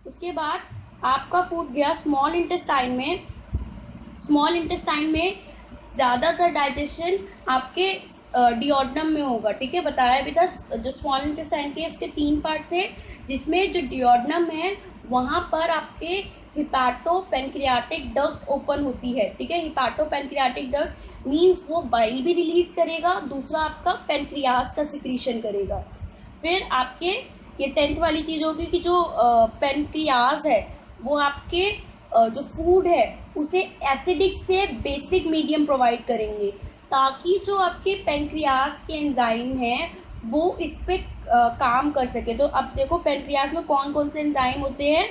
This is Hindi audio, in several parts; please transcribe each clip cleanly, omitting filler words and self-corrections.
उसके बाद आपका फूड गया स्मॉल इंटेस्टाइन में। स्मॉल इंटेस्टाइन में ज़्यादातर डाइजेशन आपके डिओडनम में होगा, ठीक है। बताया भी था जो स्मॉल इंटेस्टाइन के उसके 3 पार्ट थे, जिसमें जो डिओडनम है वहाँ पर आपके हिपैटो पेनक्रियाटिक डक्ट ओपन होती है, ठीक है। हिपैटो पेनक्रियाटिक डक्ट मीन्स वो बाइल भी रिलीज करेगा, दूसरा आपका पेनक्रियास का सिक्रीशन करेगा। फिर आपके ये 10th वाली चीज़ होगी कि जो पेनक्रियास है वो आपके जो फूड है उसे एसिडिक से बेसिक मीडियम प्रोवाइड करेंगे, ताकि जो आपके पेनक्रियास के एंजाइम हैं वो इस पे काम कर सके। तो अब देखो पेनक्रियास में कौन कौन से एंजाइम होते हैं।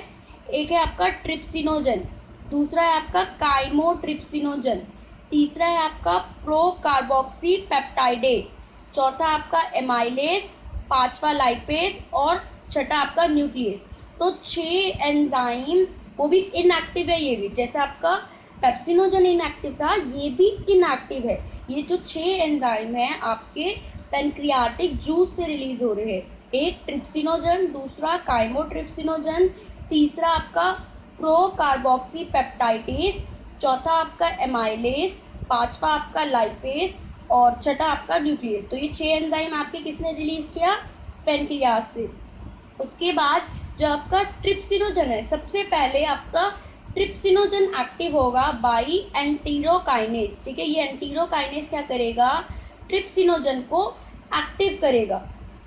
एक है आपका ट्रिप्सिनोजन, दूसरा है आपका काइमोट्रिप्सिनोजन, तीसरा है आपका प्रोकार्बोक्सी पेप्टाइडेज, चौथा आपका एमाइलेस, पांचवा लाइपेस और छठा आपका न्यूक्लियस। तो 6 एंजाइम, वो भी इनएक्टिव है। ये भी जैसे आपका पेप्सिनोजन इनएक्टिव था, ये भी इनएक्टिव है। ये जो 6 एंजाइम हैं आपके पेनक्रियाटिक जूस से रिलीज हो रहे हैं। एक ट्रिप्सिनोजन, दूसरा काइमोट्रिप्सिनोजन, तीसरा आपका प्रोकार्बोक्सी पेप्टाइडेज, चौथा आपका एमाइलेस, पांचवा आपका लाइपेस और छठा आपका न्यूक्लियस। तो ये 6 एंजाइम आपके किसने रिलीज किया, पेनक्रियास से। उसके बाद जो आपका ट्रिप्सिनोजन है, सबसे पहले आपका ट्रिप्सिनोजन एक्टिव होगा बाई एंटीरोकाइनेज, ठीक है। ये एंटीरोकाइनेज क्या करेगा, ट्रिप्सिनोजन को एक्टिव करेगा।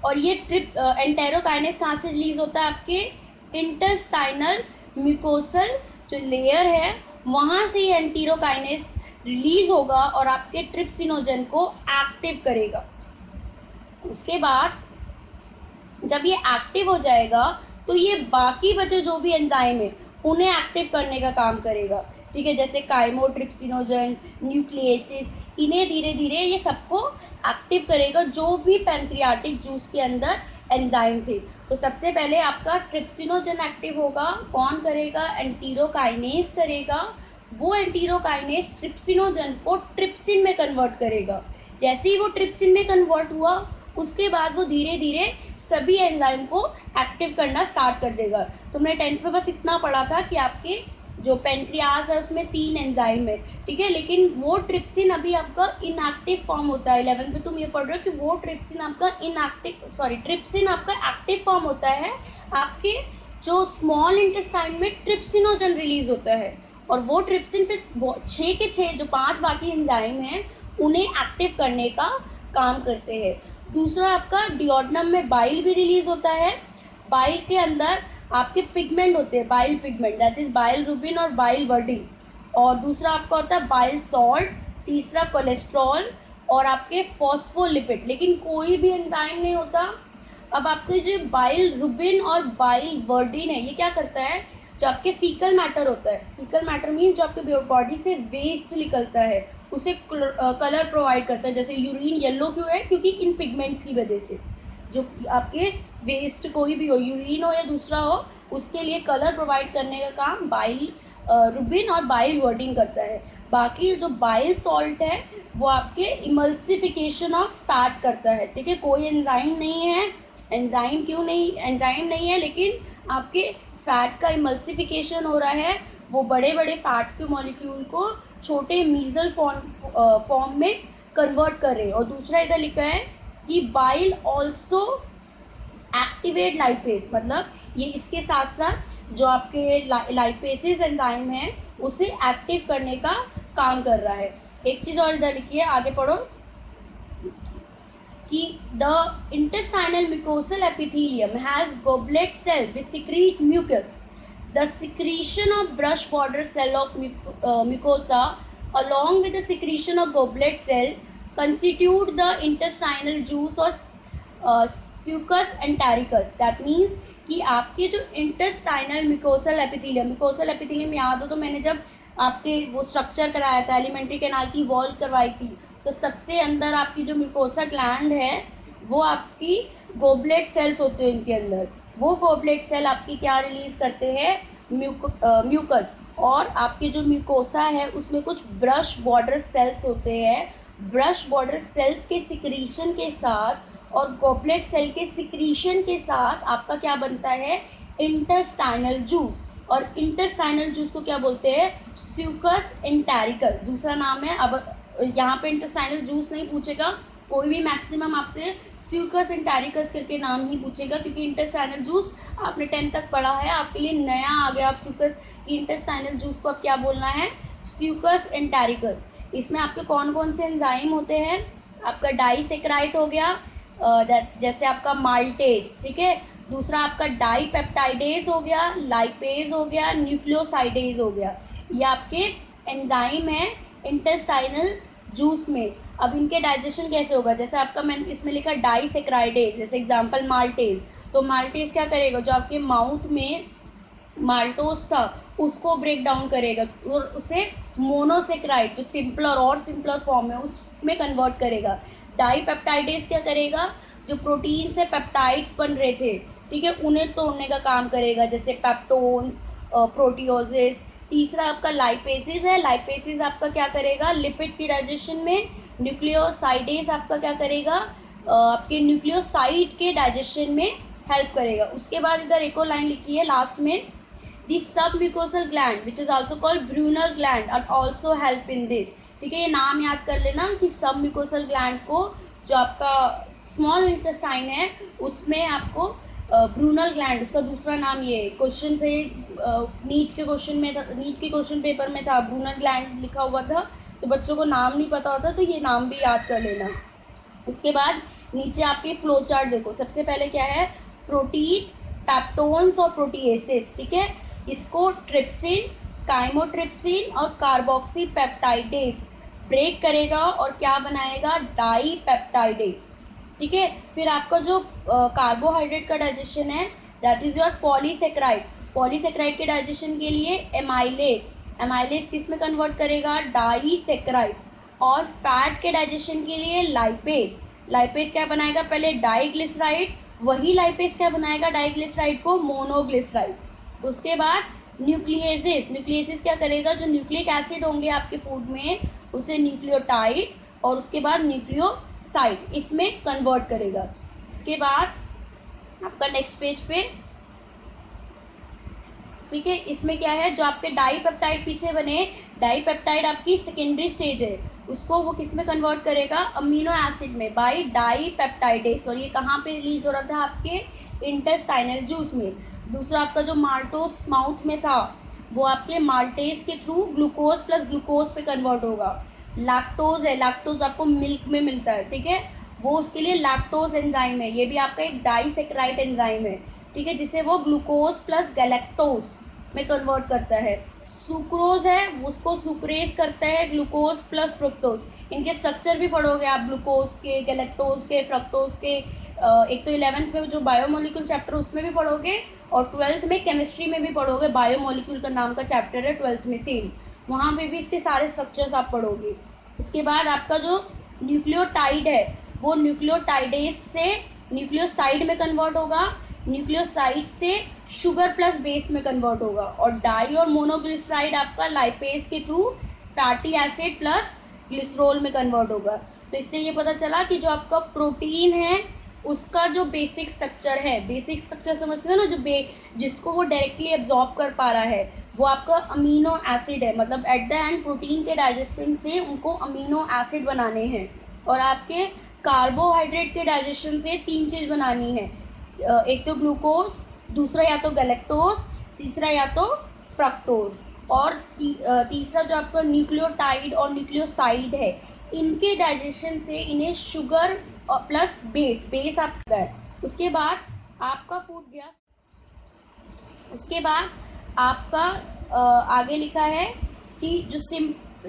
और ये एंटेरोकाइनेज कहाँ से रिलीज होता है, आपके इंटेस्टाइनल म्यूकोसल जो लेयर है वहाँ से ये एंटीरोकाइनेज रिलीज होगा और आपके ट्रिप्सिनोजन को एक्टिव करेगा। उसके बाद जब ये एक्टिव हो जाएगा तो ये बाकी बचे जो भी एंजाइम है उन्हें एक्टिव करने का काम करेगा, ठीक है। जैसे काइमोट्रिप्सिनोजन, न्यूक्लियसिस, इन्हें धीरे धीरे ये सबको एक्टिव करेगा, जो भी पैनक्रियाटिक जूस के अंदर एंजाइम थे। तो सबसे पहले आपका ट्रिप्सिनोजन एक्टिव होगा, कौन करेगा, एंटीरोकाइनेज करेगा। वो एंटीरोकाइनेज ट्रिप्सिनोजन को ट्रिप्सिन में कन्वर्ट करेगा। जैसे ही वो ट्रिप्सिन में कन्वर्ट हुआ उसके बाद वो धीरे धीरे सभी एंजाइम को एक्टिव करना स्टार्ट कर देगा। तुमने 10th में बस इतना पढ़ा था कि आपके जो पेनक्रियास है उसमें 3 एंजाइम है, ठीक है, लेकिन वो ट्रिप्सिन अभी आपका इनएक्टिव फॉर्म होता है। 11th में तुम ये पढ़ रहे हो कि वो ट्रिप्सिन आपका ट्रिप्सिन आपका एक्टिव फॉर्म होता है आपके जो स्मॉल इंटेस्टाइन में ट्रिप्सिनोजन रिलीज होता है। और वो ट्रिप्सिन फिर 6 के 6 जो 5 बाकी एंजाइम हैं उन्हें एक्टिव करने का काम करते हैं। दूसरा आपका डिओडनम में बाइल भी रिलीज होता है। बाइल के अंदर आपके पिगमेंट होते हैं, bile pigment, that is bile Rubin और बाइल वर्डिन। और दूसरा आपका होता है बाइल सॉल्ट, तीसरा कोलेस्ट्रॉल और आपके फॉस्फोलिपिड। लेकिन कोई भी एंजाइम नहीं होता। अब आपके जो बाइल रुबिन और बाइल वर्डिन है ये क्या करता है, जो आपके फीकल मैटर होता है, फीकल मैटर मीन जो आपके बॉडी से वेस्ट निकलता है उसे कलर प्रोवाइड करता है। जैसे यूरिन येलो क्यों है, क्योंकि इन पिगमेंट्स की वजह से जो आपके वेस्ट कोई भी हो, यूरिन हो या दूसरा हो, उसके लिए कलर प्रोवाइड करने का काम बाइल रुबिन और बाइल वर्डिन करता है। बाकी जो बाइल सॉल्ट है वो आपके इमल्सिफिकेशन ऑफ फैट करता है, ठीक है। कोई एंजाइम नहीं है, एंजाइम क्यों नहीं, एंजाइम नहीं है लेकिन आपके फैट का इमल्सिफिकेशन हो रहा है। वो बड़े बड़े फैट के मॉलिक्यूल को छोटे मीजल फॉर्म में कन्वर्ट कर रहे हैं। और दूसरा इधर लिखा है कि बाइल ऑल्सो एक्टिवेट लाइपेस, मतलब ये इसके साथ साथ जो आपके लाइपेसेस एंजाइम है उसे एक्टिव करने का काम कर रहा है। एक चीज़ और इधर लिखी है, आगे पढ़ो, कि the intestinal mucosal epithelium has goblet cell which secrete mucus. The secretion of brush border cell of mucosa along with the secretion of goblet cell constitute the intestinal juice or succus entericus. That means कि आपके जो इंटेस्टाइनल म्यूकोसल एपिथेलियम याद हो तो मैंने जब आपके वो स्ट्रक्चर कराया था, एलिमेंट्री कैनाल की वॉल करवाई थी, तो सबसे अंदर आपकी जो म्यूकोसा ग्लैंड है वो आपकी गोबलेट सेल्स होते हैं उनके अंदर। वो गोबलेट सेल आपकी क्या रिलीज करते हैं, म्यूकस। और आपके जो म्यूकोसा है उसमें कुछ ब्रश बॉर्डर सेल्स होते हैं। ब्रश बॉर्डर सेल्स के सिक्रीशन के साथ और गोबलेट सेल के सिक्रीशन के साथ आपका क्या बनता है, इंटेस्टाइनल जूस। और इंटेस्टाइनल जूस को क्या बोलते हैं? स्यूकस एंटेरिकल, दूसरा नाम है। अब यहाँ पे इंटेस्टाइनल जूस नहीं पूछेगा, कोई भी मैक्सिमम आपसे स्यूकस एंटेरिकस करके नाम ही पूछेगा, क्योंकि इंटेस्टाइनल जूस आपने 10th तक पढ़ा है, आपके लिए नया आ गया। आप स्यूकस इंटेस्टाइनल जूस को अब क्या बोलना है? स्यूकस एंटेरिकस। इसमें आपके कौन कौन से एंजाइम होते हैं? आपका डाइसेक्राइट हो गया, जैसे आपका माल्टेस, ठीक है। दूसरा आपका डाईपेप्टाइडेज हो गया, लाइपेज हो गया, न्यूक्लियोसाइडेज हो गया। ये आपके एंजाइम है इंटेस्टाइनल जूस में। अब इनके डाइजेशन कैसे होगा? जैसे आपका मैंने इसमें लिखा डाइसेक्राइडेज, जैसे एग्जांपल माल्टेज। तो माल्टेज क्या करेगा? जो आपके माउथ में माल्टोस था उसको ब्रेक डाउन करेगा और उसे मोनोसेक्राइड, जो सिंपलर और सिंपलर फॉर्म है, उसमें कन्वर्ट करेगा। डाईपेप्टाइडेज क्या करेगा? जो प्रोटीन से पेप्टाइड्स बन रहे थे, ठीक है, उन्हें तोड़ने का काम करेगा, जैसे पेप्टोन्स, प्रोटियोजेस। तीसरा आपका लाइपेसिस है। लाइपेसिस आपका क्या करेगा? लिपिड की डाइजेशन में। न्यूक्लियोसाइडेज आपका क्या करेगा? आपके न्यूक्लियोसाइड के डाइजेशन में हेल्प करेगा। उसके बाद इधर एक और लाइन लिखी है लास्ट में, The submucosal gland which is also called Brunner gland are also help in this। ठीक है, ये नाम याद कर लेना कि सबम्यूकोसल ग्लैंड को, जो आपका स्मॉल इंटेस्टाइन है उसमें आपको ब्रूनल ग्लैंड, उसका दूसरा नाम ये क्वेश्चन थे, नीट के क्वेश्चन में था, नीट के क्वेश्चन पेपर में था, ब्रूनल ग्लैंड लिखा हुआ था, तो बच्चों को नाम नहीं पता होता तो ये नाम भी याद कर लेना। उसके बाद नीचे आपके फ्लो चार्ट देखो, सबसे पहले क्या है? प्रोटीन, पेप्टोन्स और प्रोटीएसेस, ठीक है। इसको ट्रिप्सिन, काइमोट्रिप्सिन और कार्बोक्सी पेप्टाइडेस ब्रेक करेगा और क्या बनाएगा? डाईपेप्टाइडेज, ठीक है। फिर आपका जो कार्बोहाइड्रेट का डाइजेशन है, that is your polysaccharide. Polysaccharide के डाइजेशन के लिए एमाइलेस, एमाइलेस किस में कन्वर्ट करेगा? डाईसेक्राइड। और फैट के डाइजेशन के लिए लाइपेस, लाइपेस क्या बनाएगा? पहले डाईग्लिसराइड, वही लाइपेस क्या बनाएगा? डाईग्लिसराइड को मोनोग्लिसराइड। उसके बाद न्यूक्लियेसिस, न्यूक्लियेसिस क्या करेगा? जो न्यूक्लिक एसिड होंगे आपके फूड में उसे न्यूक्लियोटाइड और उसके बाद न्यूक्लियोसाइड इसमें कन्वर्ट करेगा। इसके बाद आपका नेक्स्ट पेज पे, ठीक है, इसमें क्या है? जो आपके डाईपेप्टाइड पीछे बने, डाईपेप्टाइड आपकी सेकेंडरी स्टेज है, उसको वो किस में कन्वर्ट करेगा? अमीनो एसिड में, बाय डाईपेप्टाइडेज। और ये कहाँ पे रिलीज हो रहा था? आपके इंटेस्टाइनल जूस में। दूसरा आपका जो माल्टोस माउथ में था वो आपके माल्टेस के थ्रू ग्लूकोज प्लस ग्लूकोज पे कन्वर्ट होगा। लैक्टोज है, लैक्टोज आपको मिल्क में मिलता है, ठीक है, वो उसके लिए लैक्टोज एंजाइम है, ये भी आपका एक डाईसेक्राइड एंजाइम है, ठीक है, जिसे वो ग्लूकोज प्लस गैलेक्टोज में कन्वर्ट करता है। सुक्रोज है, उसको सुक्रेज करता है ग्लूकोज प्लस फ्रुक्टोज। इनके स्ट्रक्चर भी पढ़ोगे आप, ग्लूकोज के, गैलेक्टोज के, फ्रक्टोज के। एक तो 11th में जो बायोमोलिक्यूल चैप्टर उसमें भी पढ़ोगे और 12th में केमिस्ट्री में भी पढ़ोगे, बायोमोलिक्यूल का नाम का चैप्टर है 12th में सेम, वहाँ पे भी इसके सारे स्ट्रक्चर्स आप पढ़ोगे। उसके बाद आपका जो न्यूक्लियोटाइड है वो न्यूक्लियोटाइडेज से न्यूक्लियोसाइड में कन्वर्ट होगा, न्यूक्लियोसाइड से शुगर प्लस बेस में कन्वर्ट होगा, और डाई और मोनोग्लिसराइड आपका लाइपेज के through fatty acid plus glycerol में कन्वर्ट होगा। तो इससे ये पता चला कि जो आपका प्रोटीन है उसका जो बेसिक स्ट्रक्चर है, बेसिक स्ट्रक्चर समझते हैं ना, जो जिसको वो डायरेक्टली एब्जॉर्ब कर पा रहा है, वो आपका अमीनो एसिड है। मतलब एट द एंड प्रोटीन के डाइजेशन से उनको अमीनो एसिड बनाने हैं, और आपके कार्बोहाइड्रेट के डाइजेशन से 3 चीज़ बनानी है, एक तो ग्लूकोज, दूसरा या तो गैलेक्टोज, तीसरा या तो फ्रक्टोज, और तीसरा जो आपका न्यूक्लियोटाइड और न्यूक्लियोसाइड है, इनके डाइजेशन से इन्हें शुगर और प्लस बेस आपका है। उसके बाद आपका फूड गया, उसके बाद आपका आगे लिखा है कि जो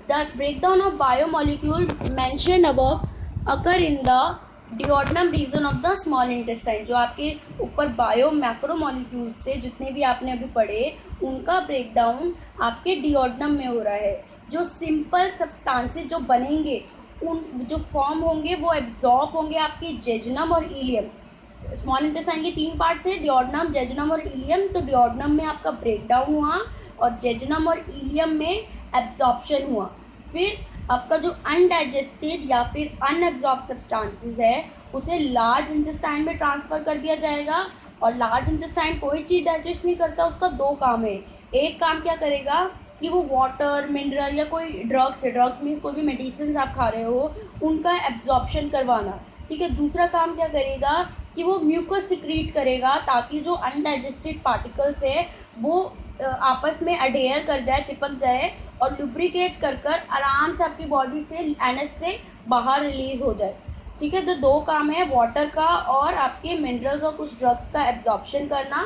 the breakdown of biomolecule mention above occur in the duodenum region of the small intestine. जो आपके ऊपर बायो मैक्रोमोलिक्यूल्स थे जितने भी आपने अभी पढ़े, उनका ब्रेकडाउन आपके डिओडनम में हो रहा है। जो सिंपल सब्सटेंसेस जो बनेंगे, उन जो फॉर्म होंगे वो एब्जॉर्ब होंगे आपके जेजुनम और इलियम। स्मॉल इंटेस्टाइन के 3 पार्ट थे, डिओडनम, जेजुनम और इलियम। तो डिओडनम में आपका ब्रेकडाउन हुआ और जेजुनम और इलियम में एब्जॉर्प्शन हुआ। फिर आपका जो अनडाइजेस्टेड या फिर अनएब्जॉर्ब सब्सटेंसेस है उसे लार्ज इंटेस्टाइन में ट्रांसफ़र कर दिया जाएगा, और लार्ज इंटेस्टाइन कोई चीज़ डाइजेस्ट नहीं करता, उसका दो काम है। एक काम क्या करेगा कि वो वाटर, मिनरल या कोई ड्रग्स है, ड्रग्स मीन्स कोई भी मेडिसिन आप खा रहे हो उनका एब्जॉर्प्शन करवाना, ठीक है। दूसरा काम क्या करेगा कि वो म्यूकस सिक्रीट करेगा ताकि जो अनडाइजेस्टेड पार्टिकल्स है वो आपस में अडेयर कर जाए, चिपक जाए और लुब्रिकेट कर कर आराम से आपकी बॉडी से एनएस से बाहर रिलीज हो जाए, ठीक है। तो दो काम है, वाटर का और आपके मिनरल्स और कुछ ड्रग्स का एब्जॉर्प्शन करना,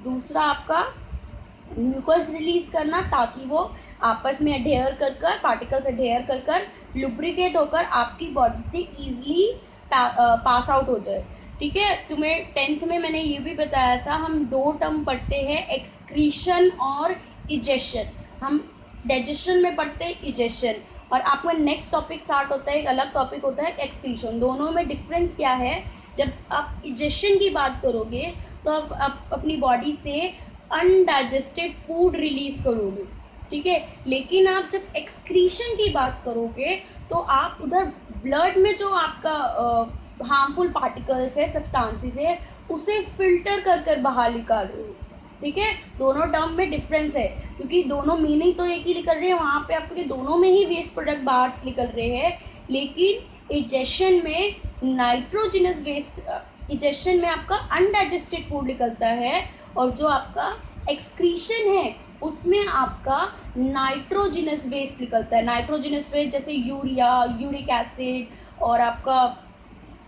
दूसरा आपका म्यूकस रिलीज करना ताकि वो आपस में अडेयर कर कर, पार्टिकल्स अडेयर कर कर लुब्रिकेट होकर आपकी बॉडी से ईजिली पास आउट हो जाए, ठीक है। तुम्हें 10th में मैंने ये भी बताया था, हम दो टर्म पढ़ते हैं, एक्सक्रीशन और इजेशन। हम डाइजेशन में पढ़ते हैं इजेशन, और आपका नेक्स्ट टॉपिक स्टार्ट होता है, एक अलग टॉपिक होता है एक्सक्रीशन। दोनों में डिफरेंस क्या है? जब आप इजेशन की बात करोगे तो आप अपनी बॉडी से अनडाइजेस्टेड फूड रिलीज करोगे, ठीक है। लेकिन आप जब एक्सक्रीशन की बात करोगे तो आप उधर ब्लड में जो आपका हार्मफुल पार्टिकल्स है, सब्सटेंसेस है, उसे फिल्टर कर कर बाहर निकाल रहे हो, ठीक है। दोनों टर्म में डिफरेंस है क्योंकि दोनों मीनिंग तो एक ही निकल रहे हैं, वहाँ पे आपके दोनों में ही वेस्ट प्रोडक्ट बाहर से निकल रहे हैं। लेकिन इजेशन में नाइट्रोजिनस वेस्ट, इजेशन में आपका अनडाइजेस्टेड फूड निकलता है, और जो आपका एक्सक्रीशन है उसमें आपका नाइट्रोजिनस वेस्ट निकलता है। नाइट्रोजिनस वेस्ट जैसे यूरिया, यूरिक एसिड और आपका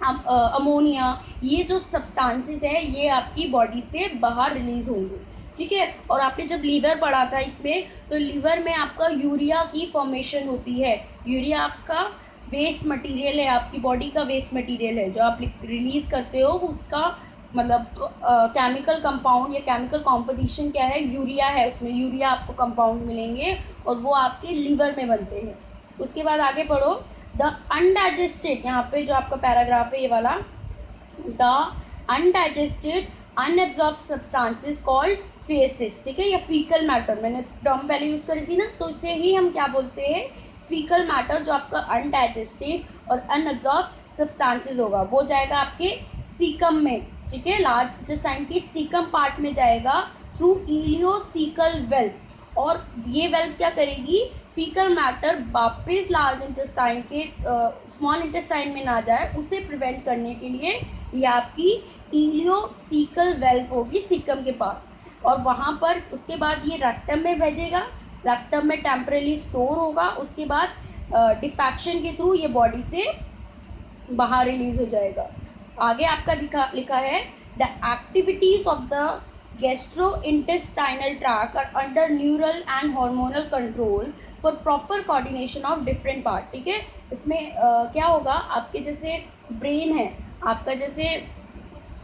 अमोनिया, ये जो सब्सटेंसेस है ये आपकी बॉडी से बाहर रिलीज होंगे, ठीक है। और आपने जब लीवर पढ़ा था इसमें, तो लीवर में आपका यूरिया की फॉर्मेशन होती है। यूरिया आपका वेस्ट मटेरियल है, आपकी बॉडी का वेस्ट मटेरियल है, जो आप रिलीज करते हो उसका मतलब केमिकल कंपाउंड या केमिकल कॉम्पोजिशन क्या है? यूरिया है, उसमें यूरिया आपको कंपाउंड मिलेंगे और वो आपके लीवर में बनते हैं। उसके बाद आगे पढ़ो, द अनडाइजेस्टेड, यहाँ पे जो आपका पैराग्राफ है ये वाला, the undigested unabsorbed substances called faces, ठीक है, या फीकल मैटर। मैंने टर्म पहले यूज़ करी थी ना, तो इसे ही हम क्या बोलते हैं? Faecal matter. जो आपका अनडाइजेस्टेड और अनएब्जॉर्ब सब्सटेंसेस होगा वो जाएगा आपके सीकम में, ठीक है, लार्ज इंटेस्टाइन के सीकम पार्ट में जाएगा थ्रू इलियोसीकल वेल्व, और ये वेल्व क्या करेगी? फीकल मैटर वापस लार्ज इंटेस्टाइन के स्मॉल इंटेस्टाइन में ना जाए, उसे प्रिवेंट करने के लिए ये आपकी इलियोसीकल वेल्व होगी सीकम के पास, और वहाँ पर उसके बाद ये रेक्टम में भेजेगा, रेक्टम में टेम्परेली स्टोर होगा, उसके बाद डिफेक्शन के थ्रू ये बॉडी से बाहर रिलीज हो जाएगा। आगे आपका लिखा है, the activities of the gastrointestinal tract are under neural and hormonal control for proper coordination of different part, ठीक है। इसमें क्या होगा? आपके जैसे ब्रेन है, आपका जैसे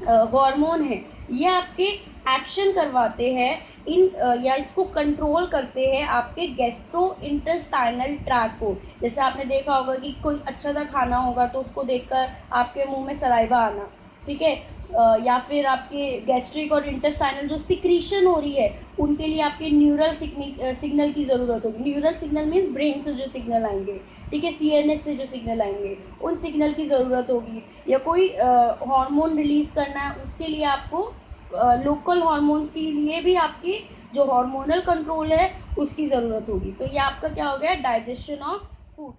हार्मोन है, ये आपके एक्शन करवाते हैं इन या इसको कंट्रोल करते हैं आपके गैस्ट्रो इंटेस्टाइनल ट्रैक को। जैसे आपने देखा होगा कि कोई अच्छा सा खाना होगा तो उसको देखकर आपके मुंह में सलाइवा आना, ठीक है, या फिर आपके गैस्ट्रिक और इंटेस्टाइनल जो सिक्रीशन हो रही है उनके लिए आपके न्यूरल सिग्नल की ज़रूरत होगी। न्यूरल सिग्नल मीन्स ब्रेन से जो सिग्नल आएंगे, ठीक है, सीएनएस से जो सिग्नल आएंगे उन सिग्नल की ज़रूरत होगी। या कोई हार्मोन रिलीज़ करना है उसके लिए आपको लोकल हार्मोन्स के लिए भी आपकी जो हार्मोनल कंट्रोल है उसकी ज़रूरत होगी। तो ये आपका क्या हो गया? Digestion of food.